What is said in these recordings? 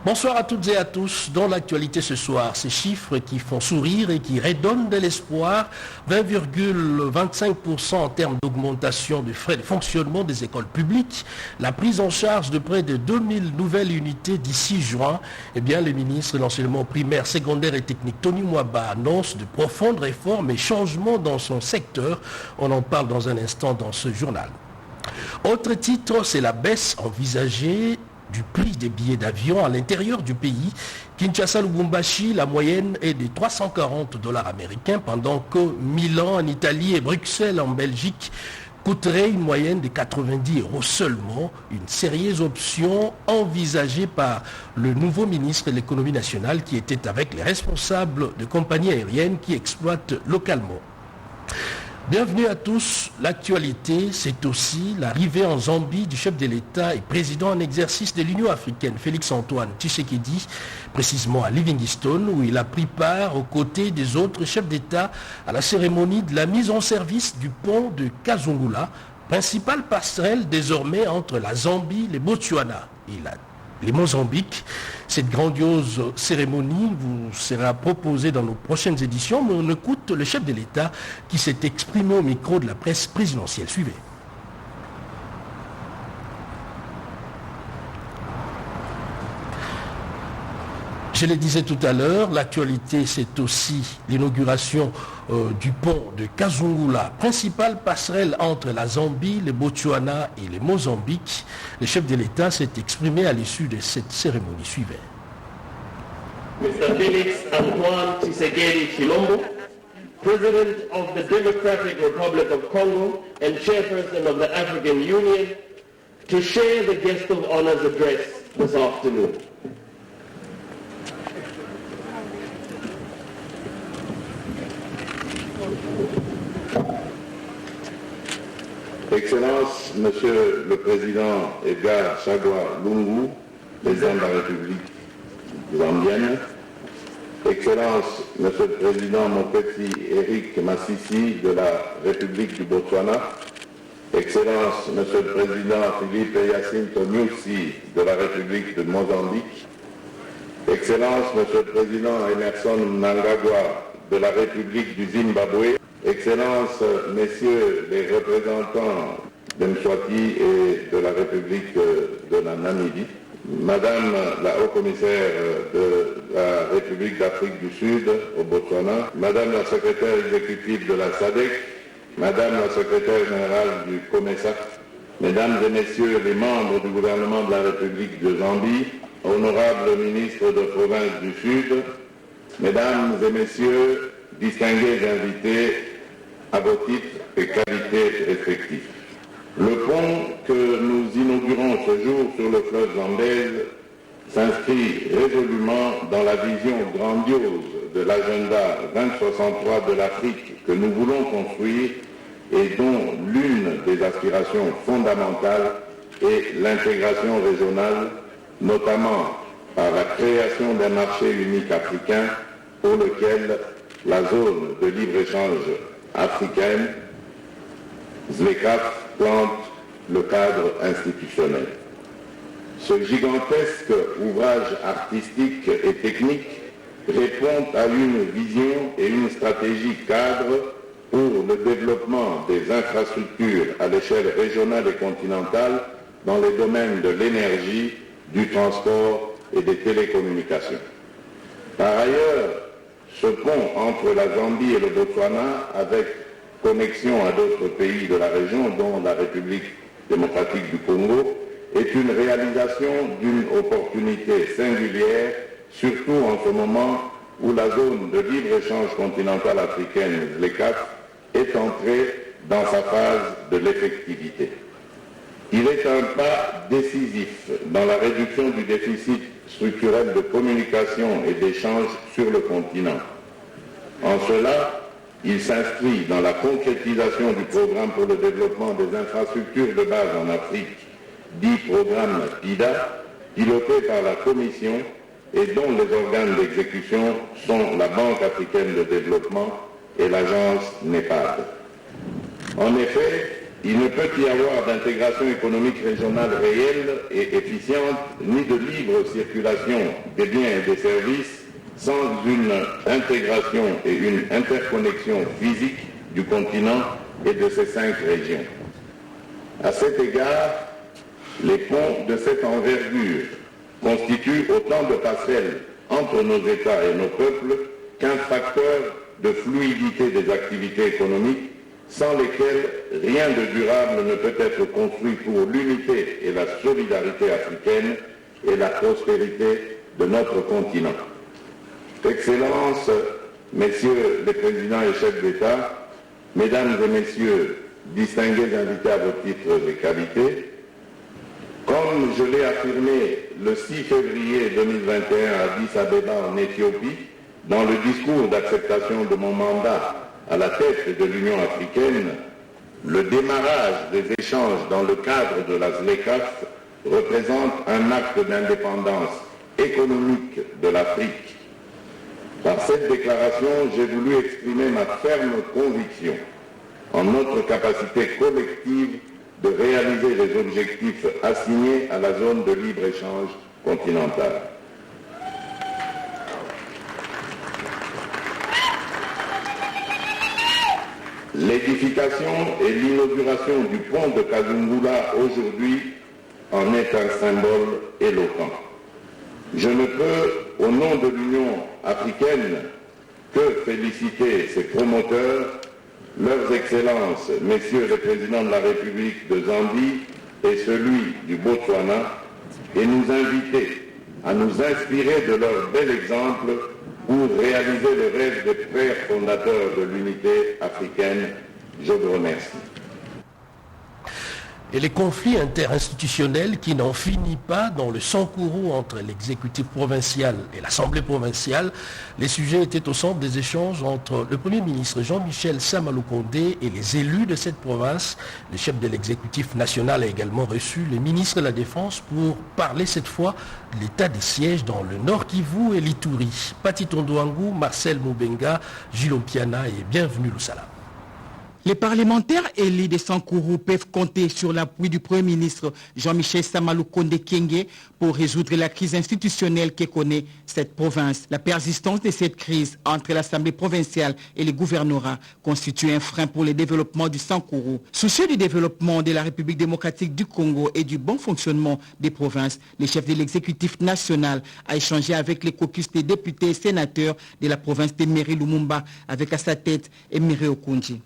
Bonsoir à toutes et à tous. Dans l'actualité ce soir, ces chiffres qui font sourire et qui redonnent de l'espoir. 20,25% en termes d'augmentation des frais de fonctionnement des écoles publiques. La prise en charge de près de 2000 nouvelles unités d'ici juin. Eh bien, le ministre de l'enseignement primaire, secondaire et technique, Tony Mwaba, annonce de profondes réformes et changements dans son secteur. On en parle dans un instant dans ce journal. Autre titre, c'est la baisse envisagée du prix des billets d'avion à l'intérieur du pays. Kinshasa-Lubumbashi, la moyenne est de 340 $ américains, pendant que Milan en Italie et Bruxelles en Belgique coûterait une moyenne de 90 € seulement. Une sérieuse option envisagée par le nouveau ministre de l'économie nationale qui était avec les responsables de compagnies aériennes qui exploitent localement. Bienvenue à tous. L'actualité, c'est aussi l'arrivée en Zambie du chef de l'État et président en exercice de l'Union africaine, Félix-Antoine Tshisekedi, précisément à Livingstone, où il a pris part aux côtés des autres chefs d'État à la cérémonie de la mise en service du pont de Kazungula, principale passerelle désormais entre la Zambie, le Botswana et les Mozambique. Cette grandiose cérémonie vous sera proposée dans nos prochaines éditions, mais on écoute le chef de l'État qui s'est exprimé au micro de la presse présidentielle. Suivez. Je le disais tout à l'heure, l'actualité c'est aussi l'inauguration du pont de Kazungula, principale passerelle entre la Zambie, le Botswana et le Mozambique. Le chef de l'État s'est exprimé à l'issue de cette cérémonie. Suivez. Mr. Felix Antoine Tshisekedi Tshilombo, President of the Democratic Republic of Congo and Chairperson of the African Union, to share the guest of honor's address this afternoon. Excellence, Monsieur le Président Edgar Chagwa Lungu, Président de la République zambienne. Excellence, Monsieur le Président Mokgweetsi Eric Masisi de la République du Botswana. Excellence, Monsieur le Président Philippe Jacinto Nyusi de la République de Mozambique. Excellence, Monsieur le Président Emerson Mnangagwa de la République du Zimbabwe. Excellences, Messieurs les représentants de Mswati et de la République de la Namibie, Madame la Haut-Commissaire de la République d'Afrique du Sud au Botswana, Madame la Secrétaire exécutive de la SADC, Madame la Secrétaire générale du COMESA, Mesdames et Messieurs les membres du gouvernement de la République de Zambie, honorables ministres de province du Sud, Mesdames et Messieurs, distingués invités à vos titres et qualités respectifs. Le pont que nous inaugurons ce jour sur le fleuve Zambèze s'inscrit résolument dans la vision grandiose de l'agenda 2063 de l'Afrique que nous voulons construire et dont l'une des aspirations fondamentales est l'intégration régionale, notamment par la création d'un marché unique africain pour lequel la zone de libre-échange africaine, ZLECAf, plante le cadre institutionnel. Ce gigantesque ouvrage artistique et technique répond à une vision et une stratégie cadre pour le développement des infrastructures à l'échelle régionale et continentale dans les domaines de l'énergie, du transport et des télécommunications. Par ailleurs, ce pont entre la Zambie et le Botswana, avec connexion à d'autres pays de la région, dont la République démocratique du Congo, est une réalisation d'une opportunité singulière, surtout en ce moment où la zone de libre-échange continentale africaine, ZLECAf, est entrée dans sa phase de l'effectivité. Il est un pas décisif dans la réduction du déficit structurel de communication et d'échange sur le continent. En cela, il s'inscrit dans la concrétisation du programme pour le développement des infrastructures de base en Afrique, dit programme PIDA, piloté par la Commission et dont les organes d'exécution sont la Banque africaine de développement et l'agence NEPAD. En effet, il ne peut y avoir d'intégration économique régionale réelle et efficiente, ni de libre circulation des biens et des services sans une intégration et une interconnexion physique du continent et de ses 5 régions. À cet égard, les ponts de cette envergure constituent autant de passerelles entre nos États et nos peuples qu'un facteur de fluidité des activités économiques sans lesquelles rien de durable ne peut être construit pour l'unité et la solidarité africaine et la prospérité de notre continent. Excellences, Messieurs les Présidents et chefs d'État, Mesdames et Messieurs, distingués invités à vos titres et qualités, comme je l'ai affirmé le 6 février 2021 à Addis Abeba en Éthiopie, dans le discours d'acceptation de mon mandat à la tête de l'Union africaine, le démarrage des échanges dans le cadre de la ZLECAf représente un acte d'indépendance économique de l'Afrique. Par cette déclaration, j'ai voulu exprimer ma ferme conviction en notre capacité collective de réaliser les objectifs assignés à la zone de libre-échange continentale. L'édification et l'inauguration du pont de Kazungula aujourd'hui en est un symbole éloquent. Je ne peux, au nom de l'Union africaine, que féliciter ses promoteurs, leurs excellences, messieurs les présidents de la République de Zambie et celui du Botswana, et nous inviter à nous inspirer de leur bel exemple pour réaliser le rêve des pères fondateurs de l'unité africaine. Je vous remercie. Et les conflits interinstitutionnels qui n'en finissent pas dans le Sankourou entre l'exécutif provincial et l'Assemblée provinciale, les sujets étaient au centre des échanges entre le Premier ministre Jean-Michel Sama Lukonde et les élus de cette province. Le chef de l'exécutif national a également reçu le ministre de la Défense pour parler cette fois de l'état des sièges dans le Nord Kivu et l'Ituri. Pati Tondouangou, Marcel Moubenga, Gilles Ompiana et bienvenue Loussala. Les parlementaires élus de Sankourou peuvent compter sur l'appui du Premier ministre Jean-Michel Sama Lukonde Kyenge pour résoudre la crise institutionnelle que connaît cette province. La persistance de cette crise entre l'Assemblée provinciale et le gouvernorat constitue un frein pour le développement du Sankourou. Soucieux du développement de la République démocratique du Congo et du bon fonctionnement des provinces, le chef de l'exécutif national a échangé avec les caucus des députés et sénateurs de la province de Meri Lumumba, avec à sa tête Emery Okunji.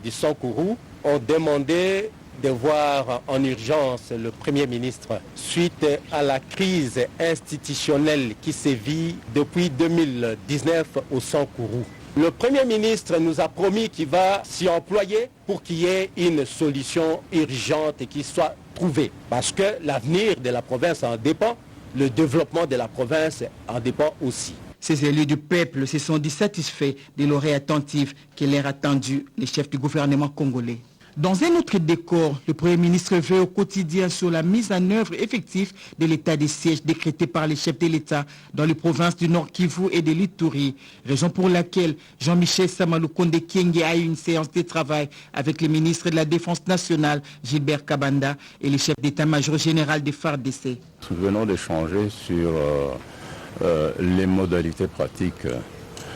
Du Sankourou ont demandé de voir en urgence le Premier ministre suite à la crise institutionnelle qui sévit depuis 2019 au Sankourou. Le Premier ministre nous a promis qu'il va s'y employer pour qu'il y ait une solution urgente et qui soit trouvée. Parce que l'avenir de la province en dépend, le développement de la province en dépend aussi. Ces élus du peuple se sont dit satisfaits de l'oreille attentive que leur a tendue les chefs du gouvernement congolais. Dans un autre décor, le Premier ministre veille au quotidien sur la mise en œuvre effective de l'état des sièges décrété par les chefs de l'État dans les provinces du Nord Kivu et de l'Ituri, raison pour laquelle Jean-Michel Sama Lukonde Kyenge a eu une séance de travail avec le ministre de la Défense nationale, Gilbert Kabanda, et le chef d'état-major général des FARDC. Nous venons d'échanger sur les modalités pratiques,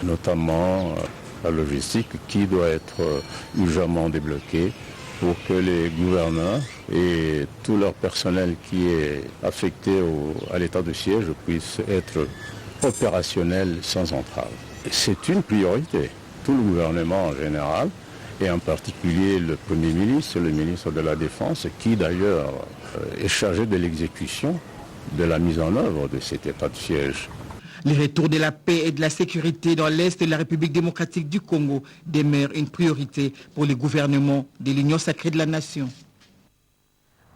notamment la logistique qui doit être urgemment débloquée pour que les gouverneurs et tout leur personnel qui est affecté à l'état de siège puisse être opérationnel sans entrave. C'est une priorité. Tout le gouvernement en général et en particulier le Premier ministre, le ministre de la Défense qui d'ailleurs est chargé de l'exécution de la mise en œuvre de cet état de siège. Le retour de la paix et de la sécurité dans l'Est de la République démocratique du Congo demeure une priorité pour le gouvernement de l'Union sacrée de la nation.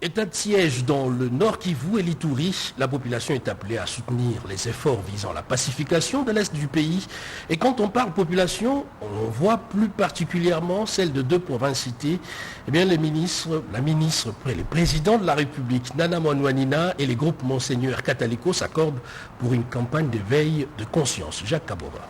État de siège dans le Nord Kivu et l'Ituri, la population est appelée à soutenir les efforts visant la pacification de l'Est du pays. Et quand on parle population, on voit plus particulièrement celle de 2 provinces citées. Eh bien, le président de la République, Nana Mwanwanina, et les groupes Monseigneur Kataliko s'accordent pour une campagne de veille de conscience. Jacques Kabora.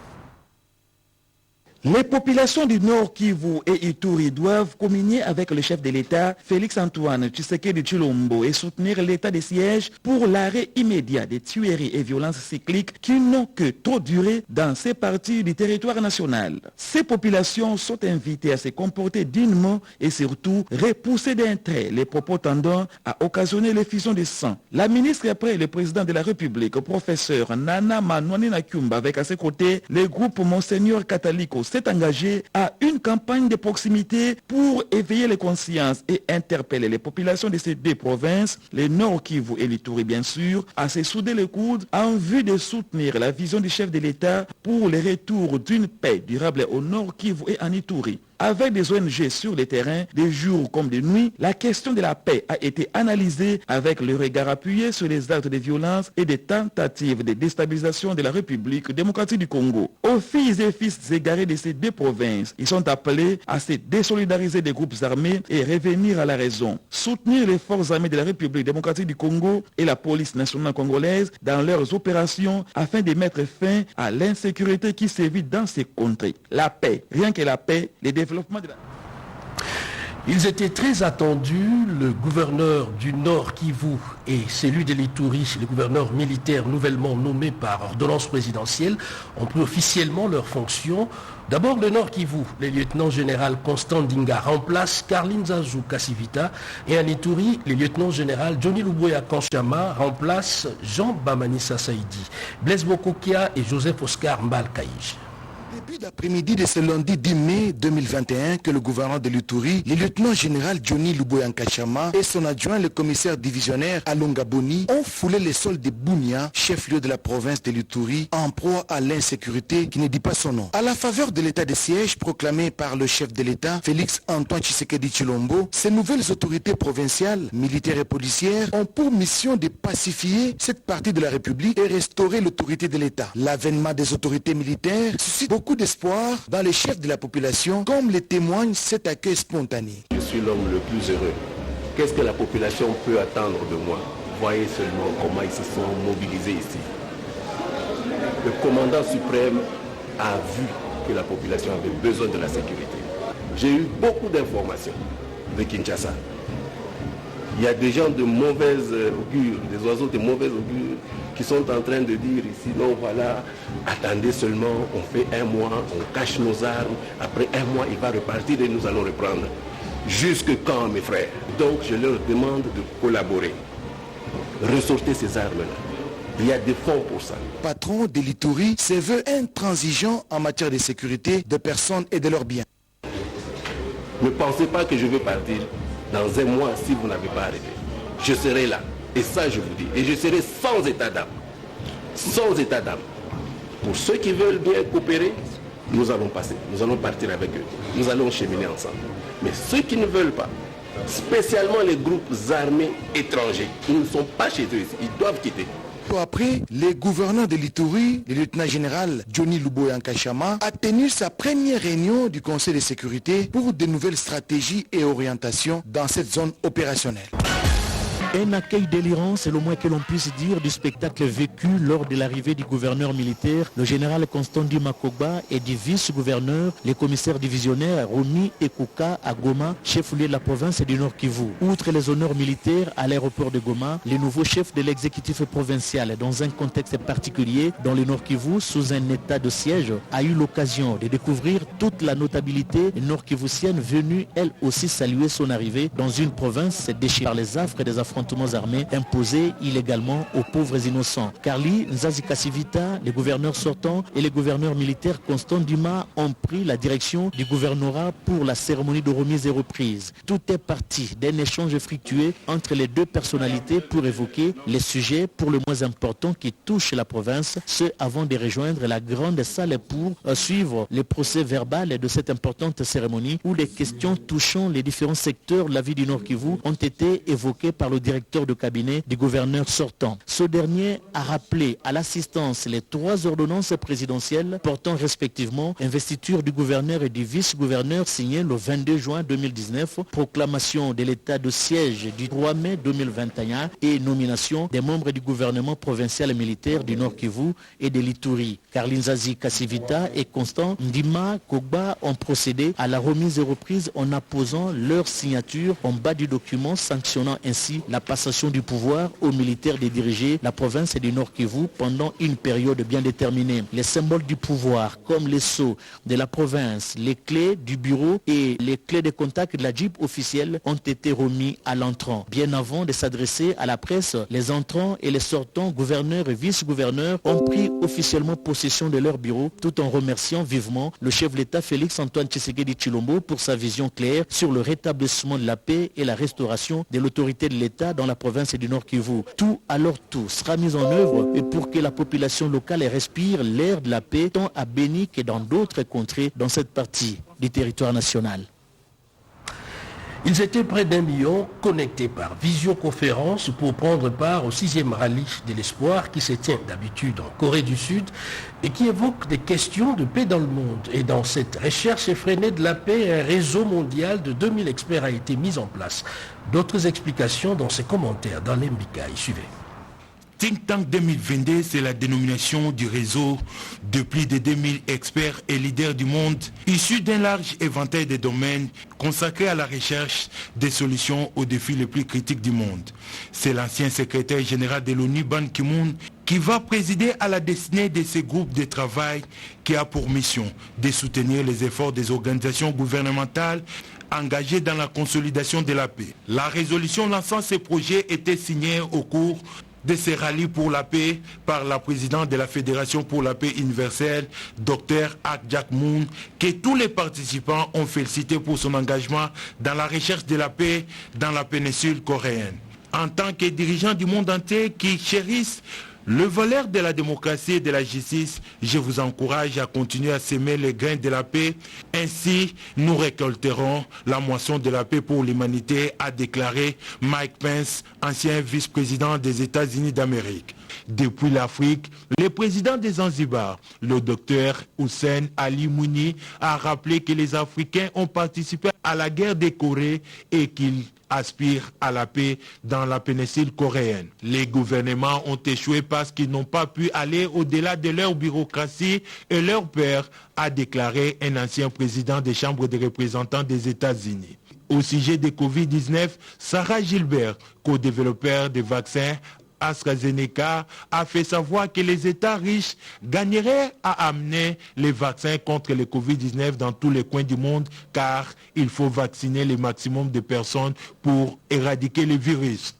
Les populations du Nord Kivu et Ituri doivent communier avec le chef de l'État, Félix-Antoine Tshisekedi Tshilombo, et soutenir l'état de siège pour l'arrêt immédiat des tueries et violences cycliques qui n'ont que trop duré dans ces parties du territoire national. Ces populations sont invitées à se comporter dignement et surtout repousser d'un trait les propos tendant à occasionner l'effusion de sang. La ministre après le président de la République, professeur Nana Manouane Nakumba, avec à ses côtés le groupe Monseigneur Catalico, s'est engagé à une campagne de proximité pour éveiller les consciences et interpeller les populations de ces deux provinces, le Nord Kivu et l'Ituri bien sûr, à se souder les coudes en vue de soutenir la vision du chef de l'État pour le retour d'une paix durable au Nord Kivu et en Ituri. Avec des ONG sur le terrain, des jours comme des nuits, la question de la paix a été analysée avec le regard appuyé sur les actes de violence et des tentatives de déstabilisation de la République démocratique du Congo. Aux filles et fils égarés de ces deux provinces, ils sont appelés à se désolidariser des groupes armés et revenir à la raison. Soutenir les forces armées de la République démocratique du Congo et la police nationale congolaise dans leurs opérations afin de mettre fin à l'insécurité qui sévit dans ces contrées. La paix, rien que la paix, les développement de la... Ils étaient très attendus, le gouverneur du Nord Kivu et celui de l'Ituri, le gouverneur militaire nouvellement nommé par ordonnance présidentielle, ont pris officiellement leurs fonctions. D'abord le Nord Kivu, le lieutenant-général Constant Dinga remplace Karlin Zazou Kassivita et en Ituri, le lieutenant-général Johnny Luboya Kanchama remplace Jean Bamanissa Saïdi, Blaise Bokokia et Joseph Oscar Mbalkaïj. Début d'après-midi de ce lundi 10 mai 2021 que le gouverneur de l'Ituri, le lieutenant-général Johnny Luboya Nkashama et son adjoint, le commissaire divisionnaire Alonga Boni, ont foulé les sols de Bunia, chef-lieu de la province de l'Ituri, en proie à l'insécurité qui ne dit pas son nom. À la faveur de l'état de siège proclamé par le chef de l'État, Félix-Antoine Tshisekedi Tshilombo, ces nouvelles autorités provinciales, militaires et policières ont pour mission de pacifier cette partie de la République et restaurer l'autorité de l'État. L'avènement des autorités militaires suscite beaucoup d'espoir dans les chefs de la population, comme le témoigne cet accueil spontané. Je suis l'homme le plus heureux. Qu'est-ce que la population peut attendre de moi? Voyez seulement comment ils se sont mobilisés ici. Le commandant suprême a vu que la population avait besoin de la sécurité. J'ai eu beaucoup d'informations de Kinshasa. Il y a des gens de mauvaise augure, des oiseaux de mauvaise augure qui sont en train de dire ici, non voilà, attendez seulement, on fait un mois, on cache nos armes, après un mois il va repartir et nous allons reprendre. Jusque quand mes frères? Donc je leur demande de collaborer. Ressortez ces armes-là. Il y a des fonds pour ça. Patron de l'Ituri se veut intransigeant en matière de sécurité des personnes et de leurs biens. Ne pensez pas que je vais partir dans un mois si vous n'avez pas arrêté. Je serai là. Et ça, je vous dis. Et je serai sans état d'âme. Sans état d'âme. Pour ceux qui veulent bien coopérer, nous allons passer. Nous allons partir avec eux. Nous allons cheminer ensemble. Mais ceux qui ne veulent pas, spécialement les groupes armés étrangers, ils ne sont pas chez eux ici. Ils doivent quitter. Peu après, le gouverneur de l'Ituri, le lieutenant-général Johnny Luboya Nkashama, a tenu sa première réunion du Conseil de sécurité pour de nouvelles stratégies et orientations dans cette zone opérationnelle. Un accueil délirant, c'est le moins que l'on puisse dire du spectacle vécu lors de l'arrivée du gouverneur militaire, le général Constant Makogba, et du vice-gouverneur, le commissaire divisionnaire Roni Ekouka à Goma, chef-lieu de la province du Nord Kivu. Outre les honneurs militaires à l'aéroport de Goma, le nouveau chef de l'exécutif provincial, dans un contexte particulier, dans le Nord Kivu, sous un état de siège, a eu l'occasion de découvrir toute la notabilité nord-kivusienne venue, elle aussi, saluer son arrivée dans une province déchirée par les affres des affrontements armés imposés illégalement aux pauvres innocents. Karli Nzazi Kassivita, les gouverneurs sortants et les gouverneurs militaires Constant Duma ont pris la direction du gouvernorat pour la cérémonie de remise et reprise. Tout est parti d'un échange fructueux entre les deux personnalités pour évoquer les sujets pour le moins importants qui touchent la province, ce avant de rejoindre la grande salle pour suivre les procès verbal de cette importante cérémonie où les questions touchant les différents secteurs de la vie du Nord Kivu ont été évoquées par le directeur de cabinet du gouverneur sortant. Ce dernier a rappelé à l'assistance les 3 ordonnances présidentielles portant respectivement investiture du gouverneur et du vice-gouverneur signées le 22 juin 2019, proclamation de l'état de siège du 3 mai 2021 et nomination des membres du gouvernement provincial et militaire du Nord Kivu et de l'Ituri. Carline Zazi Kassivita et Constant Ndima Kogba ont procédé à la remise et reprise en apposant leur signature en bas du document sanctionnant ainsi la passation du pouvoir aux militaires de diriger la province du Nord Kivu pendant une période bien déterminée. Les symboles du pouvoir comme les sceaux de la province, les clés du bureau et les clés de contact de la Jeep officielle ont été remis à l'entrant. Bien avant de s'adresser à la presse, les entrants et les sortants, gouverneurs et vice-gouverneurs, ont pris officiellement possession de leur bureau tout en remerciant vivement le chef de l'État Félix-Antoine Tshisekedi Tshilombo pour sa vision claire sur le rétablissement de la paix et la restauration de l'autorité de l'État dans la province du Nord Kivu. Tout sera mis en œuvre pour que la population locale respire l'air de la paix tant à Beni que dans d'autres contrées dans cette partie du territoire national. Ils étaient près d'1 million connectés par visioconférence pour prendre part au 6e rallye de l'espoir qui se tient d'habitude en Corée du Sud et qui évoque des questions de paix dans le monde. Et dans cette recherche effrénée de la paix, un réseau mondial de 2000 experts a été mis en place. D'autres explications dans ces commentaires dans l'Mbikaï. Suivez. Think Tank 2022, c'est la dénomination du réseau de plus de 2000 experts et leaders du monde, issus d'un large éventail de domaines consacrés à la recherche des solutions aux défis les plus critiques du monde. C'est l'ancien secrétaire général de l'ONU, Ban Ki-moon, qui va présider à la destinée de ce groupe de travail qui a pour mission de soutenir les efforts des organisations gouvernementales engagées dans la consolidation de la paix. La résolution lançant ce projet était signée au cours de ces rallyes pour la paix par la présidente de la Fédération pour la paix universelle, Dr Ak Jak-moon, que tous les participants ont félicité pour son engagement dans la recherche de la paix dans la péninsule coréenne. En tant que dirigeants du monde entier qui chérissent le valeur de la démocratie et de la justice, je vous encourage à continuer à s'aimer les grains de la paix. Ainsi, nous récolterons la moisson de la paix pour l'humanité, a déclaré Mike Pence, ancien vice-président des États-Unis d'Amérique. Depuis l'Afrique, le président des Zanzibar, le docteur Hussein Ali Mouni, a rappelé que les Africains ont participé à la guerre des Corées et qu'ils aspirent à la paix dans la péninsule coréenne. Les gouvernements ont échoué parce qu'ils n'ont pas pu aller au-delà de leur bureaucratie et leur père, a déclaré un ancien président des chambres des représentants des États-Unis. Au sujet de Covid-19, Sarah Gilbert, co-développeur des vaccins AstraZeneca, a fait savoir que les États riches gagneraient à amener les vaccins contre le Covid-19 dans tous les coins du monde car il faut vacciner le maximum de personnes pour éradiquer le virus.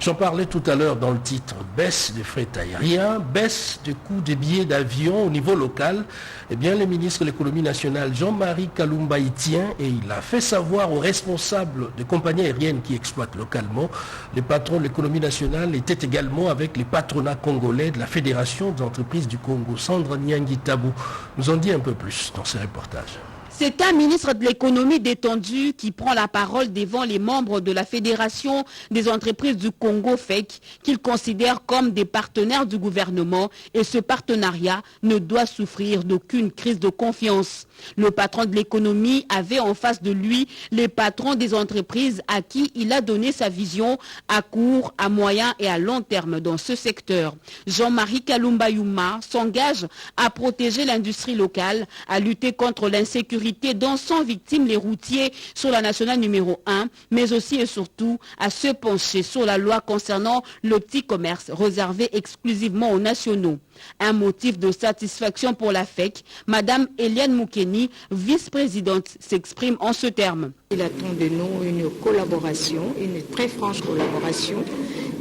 J'en parlais tout à l'heure dans le titre, baisse des frais aériens, baisse du coût des billets d'avion au niveau local. Eh bien, le ministre de l'économie nationale, Jean-Marie Kalumba, y tient et il a fait savoir aux responsables des compagnies aériennes qui exploitent localement. Les patrons de l'économie nationale étaient également avec les patronats congolais de la Fédération des entreprises du Congo. Sandra Nyangi Tabou nous en dit un peu plus dans ce reportage. C'est un ministre de l'économie détendu qui prend la parole devant les membres de la Fédération des entreprises du Congo FEC qu'il considère comme des partenaires du gouvernement et ce partenariat ne doit souffrir d'aucune crise de confiance. Le patron de l'économie avait en face de lui les patrons des entreprises à qui il a donné sa vision à court, à moyen et à long terme dans ce secteur. Jean-Marie Kalumba Youma s'engage à protéger l'industrie locale, à lutter contre l'insécurité dont sont victimes les routiers sur la nationale numéro 1, mais aussi et surtout à se pencher sur la loi concernant le petit commerce réservé exclusivement aux nationaux. Un motif de satisfaction pour la FEC, Madame Eliane Moukeni, vice-présidente, s'exprime en ce terme. Il attend de nous une collaboration, une très franche collaboration.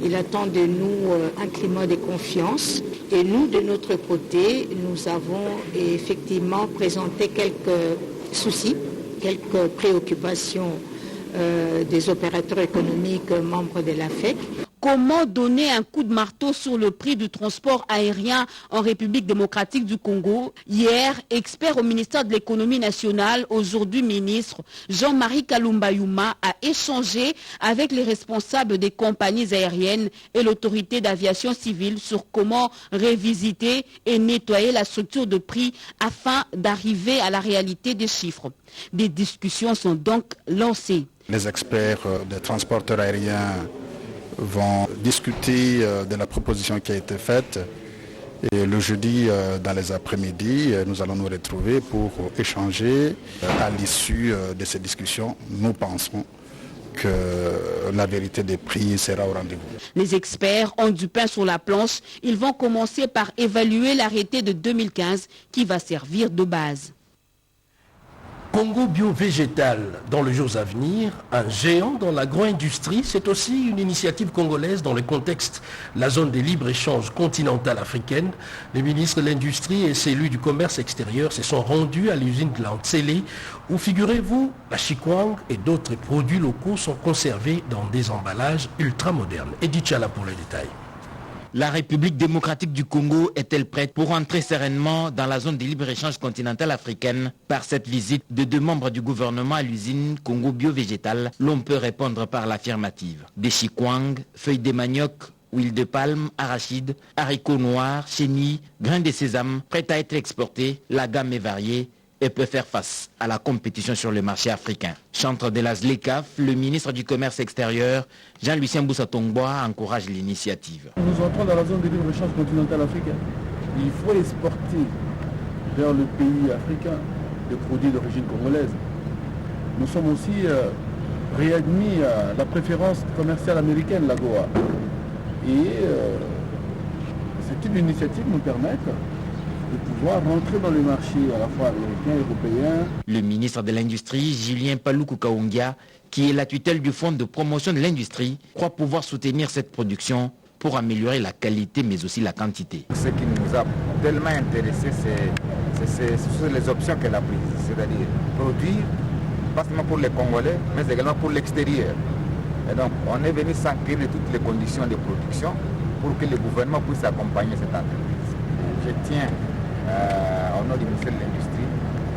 Il attend de nous un climat de confiance. Et nous, de notre côté, nous avons effectivement présenté quelques soucis, quelques préoccupations des opérateurs économiques membres de la FEC. Comment donner un coup de marteau sur le prix du transport aérien en République démocratique du Congo? Hier, expert au ministère de l'économie nationale, aujourd'hui ministre, Jean-Marie Kalumba Yuma a échangé avec les responsables des compagnies aériennes et l'autorité d'aviation civile sur comment révisiter et nettoyer la structure de prix afin d'arriver à la réalité des chiffres. Des discussions sont donc lancées. Les experts des transporteurs aériens vont discuter de la proposition qui a été faite et le jeudi dans les après-midi nous allons nous retrouver pour échanger. À l'issue de ces discussions, nous pensons que la vérité des prix sera au rendez-vous. Les experts ont du pain sur la planche. Ils vont commencer par évaluer l'arrêté de 2015 qui va servir de base. Congo bio-végétal dans les jours à venir, un géant dans l'agro-industrie, c'est aussi une initiative congolaise dans le contexte de la zone des libres-échanges continentale africaine. Les ministres de l'Industrie et celui du commerce extérieur se sont rendus à l'usine de Lantsele où, figurez-vous, la chikwang et d'autres produits locaux sont conservés dans des emballages ultra-modernes. Edith Chala pour les détails. La République démocratique du Congo est-elle prête pour entrer sereinement dans la zone de libre-échange continentale africaine? Par cette visite de 2 membres du gouvernement à l'usine Congo bio-végétal, l'on peut répondre par l'affirmative. Des chikwang, feuilles de manioc, huile de palme, arachides, haricots noirs, chenilles, grains de sésame, prêts à être exportés, la gamme est variée et peut faire face à la compétition sur le marché africain. Chantre de la ZLECAF, le ministre du Commerce extérieur, Jean-Lucien Boussa-Tongboa, encourage l'initiative. Nous entrons dans la zone de libre-échange continentale africaine. Il faut exporter vers le pays africain des produits d'origine congolaise. Nous sommes aussi réadmis à la préférence commerciale américaine, l'AGOA. Et ce type d'initiative nous permet de pouvoir rentrer dans le marché à la fois américain et européen. Le ministre de l'Industrie, Julien Paluku Kaongia, qui est la tutelle du Fonds de promotion de l'industrie, croit pouvoir soutenir cette production pour améliorer la qualité mais aussi la quantité. Ce qui nous a tellement intéressé, ce sont les options qu'elle a prises, c'est-à-dire produire, pas seulement pour les Congolais, mais également pour l'extérieur. Et donc, on est venu s'enquérir de toutes les conditions de production pour que le gouvernement puisse accompagner cette entreprise. Je tiens au nom du ministère de l'Industrie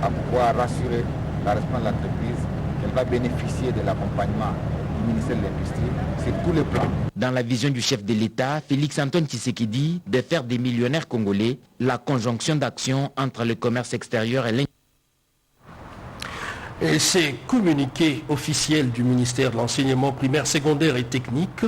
à pouvoir rassurer la responsable de l'entreprise qu'elle va bénéficier de l'accompagnement du ministère de l'Industrie sur tous les plans. Dans la vision du chef de l'État, Félix Antoine Tshisekedi, de faire des millionnaires congolais, la conjonction d'actions entre le commerce extérieur et l'industrie. Et ces communiqués officiels du ministère de l'enseignement primaire, secondaire et technique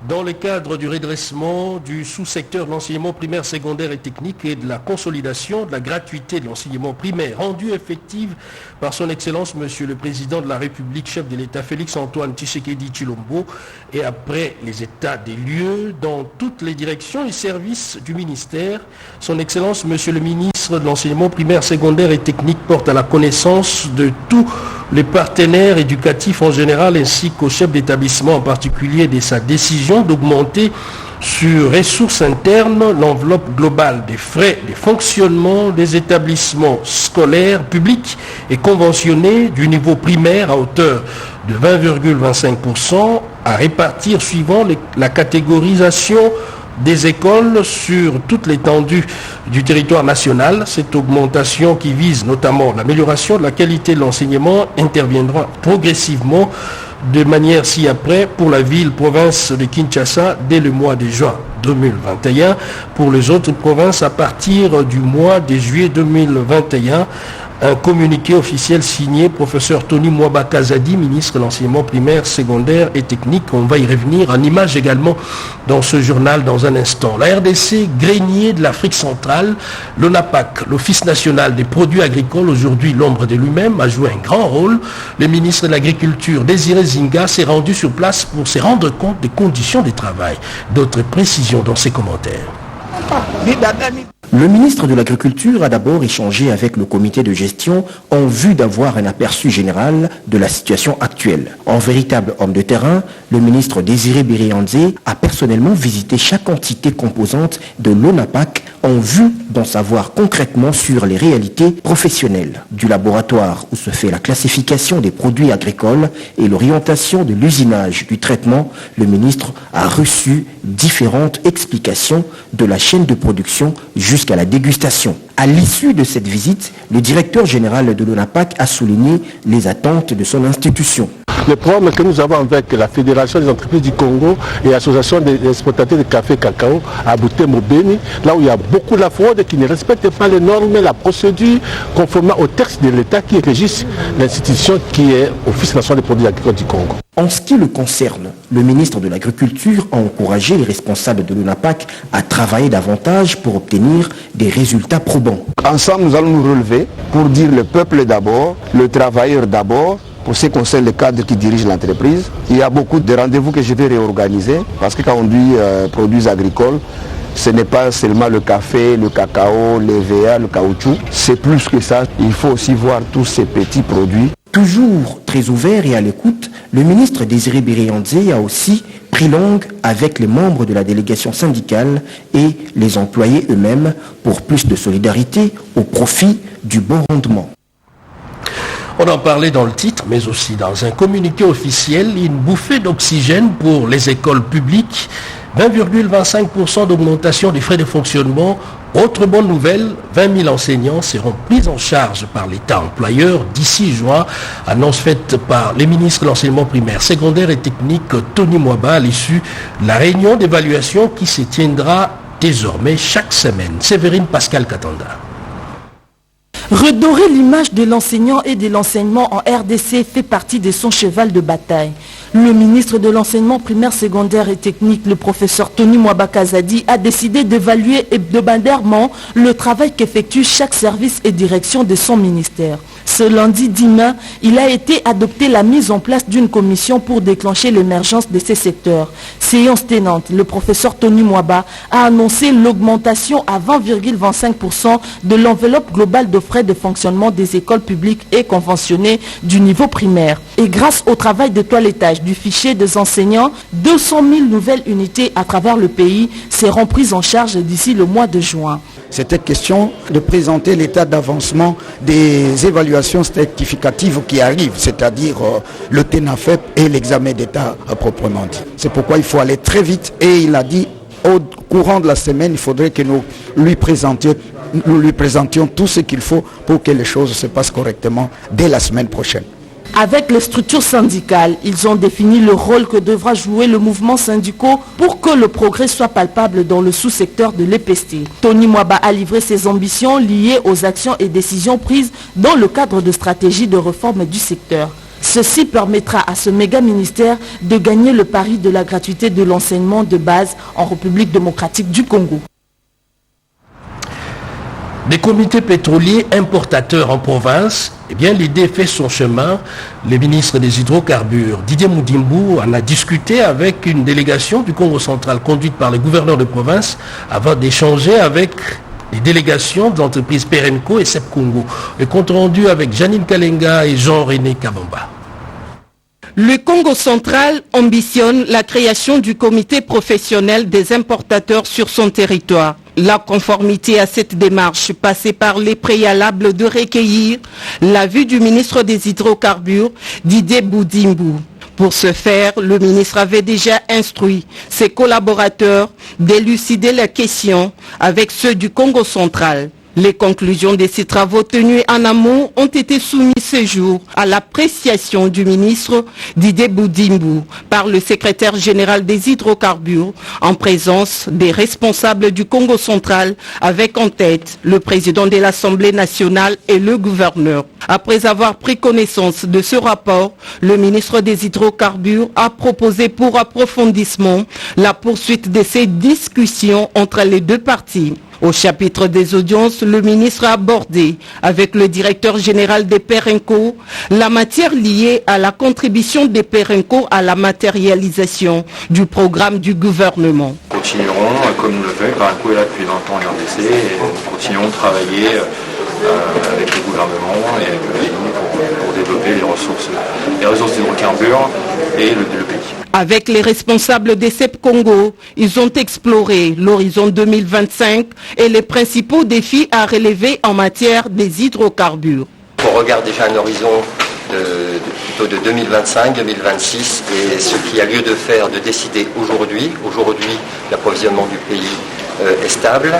dans le cadre du redressement du sous-secteur de l'enseignement primaire, secondaire et technique et de la consolidation de la gratuité de l'enseignement primaire rendue effective par son Excellence Monsieur le Président de la République, chef de l'État Félix Antoine Tshisekedi Tshilombo, et après les états des lieux dans toutes les directions et services du ministère, son Excellence Monsieur le Ministre de l'enseignement primaire, secondaire et technique porte à la connaissance de tous les partenaires éducatifs en général ainsi qu'aux chefs d'établissement en particulier de sa décision d'augmenter sur ressources internes l'enveloppe globale des frais de fonctionnement des établissements scolaires publics et conventionnés du niveau primaire à hauteur de 20,25% à répartir suivant la catégorisation des écoles sur toute l'étendue du territoire national. Cette augmentation qui vise notamment l'amélioration de la qualité de l'enseignement interviendra progressivement de manière ci-après pour la ville-province de Kinshasa dès le mois de juin 2021, pour les autres provinces à partir du mois de juillet 2021. Un communiqué officiel signé professeur Tony Mwaba Kazadi, ministre de l'enseignement primaire, secondaire et technique. On va y revenir en image également dans ce journal dans un instant. La RDC, grenier de l'Afrique centrale, l'ONAPAC, l'Office national des produits agricoles, aujourd'hui l'ombre de lui-même, a joué un grand rôle. Le ministre de l'Agriculture, Désiré Zinga, s'est rendu sur place pour se rendre compte des conditions de travail. D'autres précisions dans ses commentaires. Le ministre de l'Agriculture a d'abord échangé avec le comité de gestion en vue d'avoir un aperçu général de la situation actuelle. En véritable homme de terrain, le ministre Désiré Biriandze a personnellement visité chaque entité composante de l'ONAPAC en vue d'en savoir concrètement sur les réalités professionnelles du laboratoire où se fait la classification des produits agricoles et l'orientation de l'usinage du traitement. Le ministre a reçu différentes explications de la chaîne de production jusqu'à la dégustation. À l'issue de cette visite, le directeur général de l'ONAPAC a souligné les attentes de son institution. Le programme que nous avons avec la Fédération des entreprises du Congo et l'Association des exportateurs de café et cacao à Butembo-Beni, là où il y a beaucoup de la fraude qui ne respecte pas les normes, la procédure, conformément au texte de l'État qui régisse l'institution qui est Office national des produits agricoles du Congo. En ce qui le concerne, le ministre de l'Agriculture a encouragé les responsables de l'ONAPAC à travailler davantage pour obtenir des résultats probants. Ensemble, nous allons nous relever pour dire le peuple d'abord, le travailleur d'abord. Pour ce qui concerne le cadre qui dirige l'entreprise, il y a beaucoup de rendez-vous que je vais réorganiser parce que quand on dit produits agricoles, ce n'est pas seulement le café, le cacao, les VA, le caoutchouc, c'est plus que ça. Il faut aussi voir tous ces petits produits. Toujours très ouvert et à l'écoute, le ministre Désiré Biré-Andjé a aussi pris langue avec les membres de la délégation syndicale et les employés eux-mêmes pour plus de solidarité au profit du bon rendement. On en parlait dans le titre, mais aussi dans un communiqué officiel, une bouffée d'oxygène pour les écoles publiques, 20,25% d'augmentation des frais de fonctionnement. Autre bonne nouvelle, 20 000 enseignants seront pris en charge par l'État employeur d'ici juin, annonce faite par les ministres de l'enseignement primaire, secondaire et technique Tony Mwaba à l'issue de la réunion d'évaluation qui se tiendra désormais chaque semaine. Séverine Pascal Katanda. Redorer l'image de l'enseignant et de l'enseignement en RDC fait partie de son cheval de bataille. Le ministre de l'enseignement primaire, secondaire et technique, le professeur Tony Mwaba Kazadi, a décidé d'évaluer hebdomadairement le travail qu'effectue chaque service et direction de son ministère. Ce lundi 10 mai, il a été adopté la mise en place d'une commission pour déclencher l'émergence de ces secteurs. Séance tenante, le professeur Tony Mwaba a annoncé l'augmentation à 20,25% de l'enveloppe globale de frais de fonctionnement des écoles publiques et conventionnées du niveau primaire. Et grâce au travail de toilettage du fichier des enseignants, 200 000 nouvelles unités à travers le pays seront prises en charge d'ici le mois de juin. C'était question de présenter l'état d'avancement des évaluations certificatives qui arrivent, c'est-à-dire le TENAFEP et l'examen d'état à proprement dit. C'est pourquoi il faut aller très vite et il a dit au courant de la semaine, il faudrait que nous lui présentions tout ce qu'il faut pour que les choses se passent correctement dès la semaine prochaine. Avec les structures syndicales, ils ont défini le rôle que devra jouer le mouvement syndical pour que le progrès soit palpable dans le sous-secteur de l'EPST. Tony Mwaba a livré ses ambitions liées aux actions et décisions prises dans le cadre de stratégies de réforme du secteur. Ceci permettra à ce méga-ministère de gagner le pari de la gratuité de l'enseignement de base en République démocratique du Congo. Des comités pétroliers importateurs en province, eh bien l'idée fait son chemin. Le ministre des Hydrocarbures, Didier Moudimbu, en a discuté avec une délégation du Congo central conduite par le gouverneur de province avant d'échanger avec les délégations de l'entreprise Perenco et Sep Congo. Le compte rendu avec Janine Kalenga et Jean-René Kabamba. Le Congo central ambitionne la création du comité professionnel des importateurs sur son territoire. La conformité à cette démarche passait par les préalables de recueillir l'avis du ministre des Hydrocarbures, Didier Moudimbu. Pour ce faire, le ministre avait déjà instruit ses collaborateurs d'élucider la question avec ceux du Congo central. Les conclusions de ces travaux tenus en amont ont été soumises ce jour à l'appréciation du ministre Didier Moudimbu par le secrétaire général des hydrocarbures en présence des responsables du Congo central avec en tête le président de l'Assemblée nationale et le gouverneur. Après avoir pris connaissance de ce rapport, le ministre des hydrocarbures a proposé pour approfondissement la poursuite de ces discussions entre les deux parties. Au chapitre des audiences, le ministre a abordé avec le directeur général des Perenco la matière liée à la contribution des Perenco à la matérialisation du programme du gouvernement. Nous continuerons, comme nous le faisons, Perenco est là depuis 20 ans en RDC et nous continuerons de travailler avec le gouvernement et avec le pays pour développer les ressources d'hydrocarbures et le pays. Avec les responsables des CEP Congo, ils ont exploré l'horizon 2025 et les principaux défis à relever en matière des hydrocarbures. On regarde déjà un horizon plutôt de 2025, 2026 et ce qu'il y a lieu de faire, de décider aujourd'hui. Aujourd'hui, l'approvisionnement du pays est stable.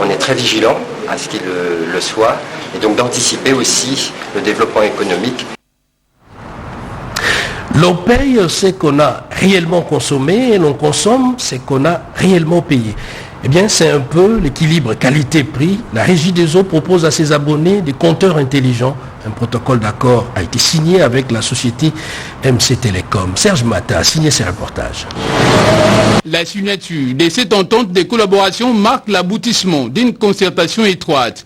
On est très vigilant à ce qu'il le soit et donc d'anticiper aussi le développement économique. L'on paye ce qu'on a réellement consommé et l'on consomme ce qu'on a réellement payé. Eh bien, c'est un peu l'équilibre qualité-prix. La Régie des eaux propose à ses abonnés des compteurs intelligents. Un protocole d'accord a été signé avec la société MC Télécom. Serge Mata a signé ces reportages. La signature de cette entente de collaboration marque l'aboutissement d'une concertation étroite.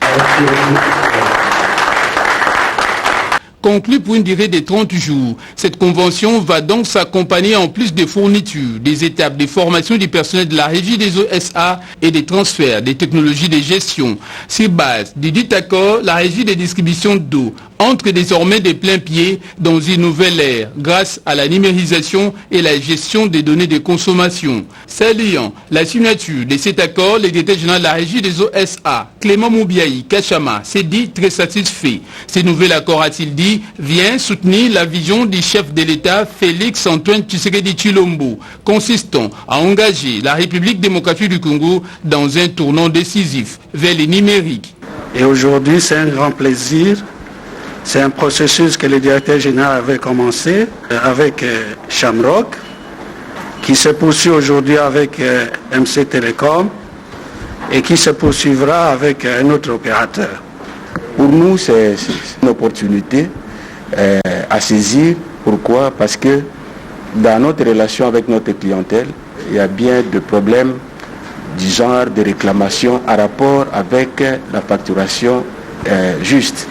Conclue pour une durée de 30 jours. Cette convention va donc s'accompagner en plus des fournitures, des étapes de formation du personnel de la Régie des eaux SA et des transferts des technologies de gestion. Sur base du dit accord, la Régie des distributions d'eau entre désormais de plein pied dans une nouvelle ère grâce à la numérisation et la gestion des données de consommation. Saluant la signature de cet accord, le directeur général de la Régie des eaux SA, Clément Moubiaï Kachama, s'est dit très satisfait. Ce nouvel accord, a-t-il dit, vient soutenir la vision du chef de l'État Félix Antoine Tshisekedi Tshilombo, consistant à engager la République démocratique du Congo dans un tournant décisif vers le numérique. Et aujourd'hui, c'est un grand plaisir. C'est un processus que le directeur général avait commencé avec Shamrock, qui se poursuit aujourd'hui avec MC Télécom et qui se poursuivra avec un autre opérateur. Pour nous, c'est une opportunité à saisir. Pourquoi? Parce que dans notre relation avec notre clientèle, il y a bien des problèmes du genre de réclamation à rapport avec la facturation juste.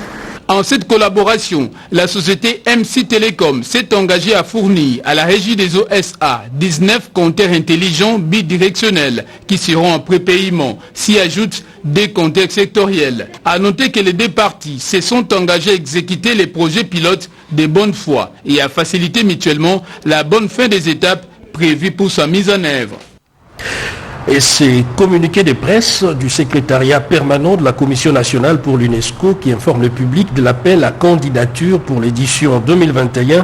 En cette collaboration, la société MC Télécom s'est engagée à fournir à la Régie des eaux SA 19 compteurs intelligents bidirectionnels qui seront en prépaiement. S'y ajoutent des compteurs sectoriels. À noter que les deux parties se sont engagées à exécuter les projets pilotes de bonne foi et à faciliter mutuellement la bonne fin des étapes prévues pour sa mise en œuvre. Et c'est communiqué de presse du secrétariat permanent de la Commission nationale pour l'UNESCO qui informe le public de l'appel à candidature pour l'édition 2021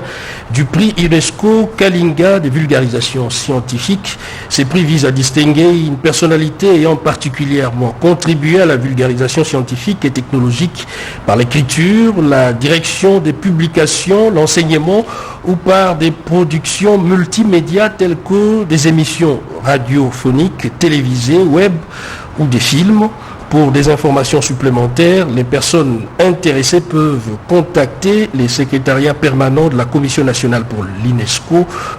du prix UNESCO Kalinga de vulgarisation scientifique. Ces prix visent à distinguer une personnalité ayant particulièrement contribué à la vulgarisation scientifique et technologique par l'écriture, la direction des publications, l'enseignement ou par des productions multimédia telles que des émissions radiophoniques, télévisées, web ou des films. Pour des informations supplémentaires, les personnes intéressées peuvent contacter les secrétariats permanents de la Commission nationale pour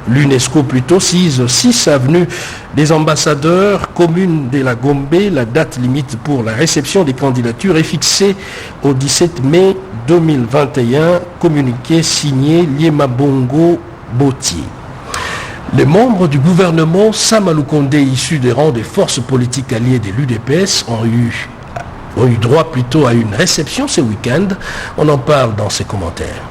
l'UNESCO plutôt, 6 avenue des ambassadeurs, commune de la Gombe. La date limite pour la réception des candidatures est fixée au 17 mai 2021, communiqué signé Liemabongo Botier. Les membres du gouvernement Sama Lukonde issus des rangs des forces politiques alliées de l'UDPS ont eu droit plutôt à une réception ce week-end. On en parle dans ces commentaires.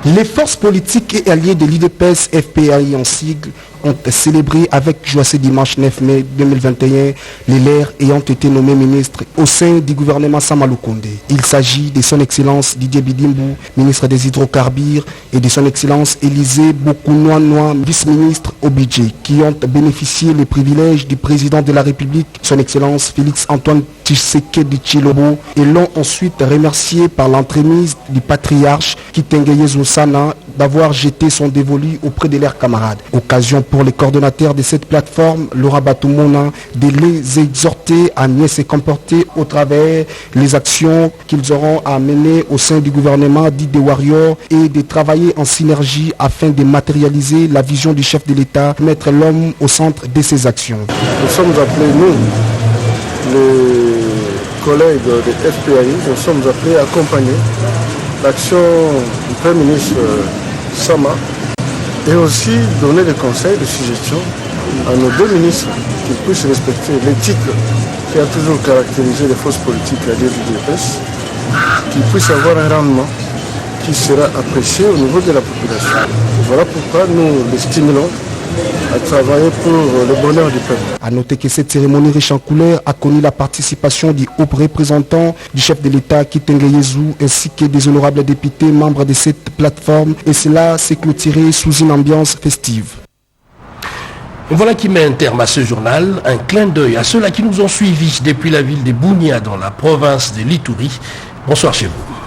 Les forces politiques et alliées de l'UDPS FPAI en sigle ont célébré avec joie ce dimanche 9 mai 2021 les lairs ayant été nommés ministres au sein du gouvernement Sama Lukonde. Il s'agit de son Excellence Didier Bidimbu, ministre des hydrocarbures, et de son Excellence Élisée Bokounoanoa, vice-ministre au budget, qui ont bénéficié les privilèges du président de la République, son Excellence Félix Antoine Tshisekedi Tshilombo, et l'ont ensuite remercié par l'entremise du patriarche Kitengeye Zosana d'avoir jeté son dévolu auprès de leurs camarades. Occasion pour les coordonnateurs de cette plateforme, Laura Batoumona, de les exhorter à mieux se comporter au travers les actions qu'ils auront à mener au sein du gouvernement dit des Warriors et de travailler en synergie afin de matérialiser la vision du chef de l'État, mettre l'homme au centre de ses actions. Nous sommes appelés, nous, les collègues de FPAI, nous sommes appelés à accompagner l'action du Premier ministre Sama et aussi donner des conseils de suggestions à nos deux ministres qui puissent respecter l'éthique qui a toujours caractérisé les forces politiques à l'UDPS, qui puissent avoir un rendement, qui sera apprécié au niveau de la population. Voilà pourquoi nous les stimulons à travailler pour le bonheur du peuple. A noter que cette cérémonie riche en couleurs a connu la participation du haut représentant du chef de l'État Kitenge Yezu ainsi que des honorables députés membres de cette plateforme et cela s'est clôturé sous une ambiance festive. Et voilà qui met un terme à ce journal. Un clin d'œil à ceux-là qui nous ont suivis depuis la ville de Bunia dans la province de l'Ituri. Bonsoir chez vous.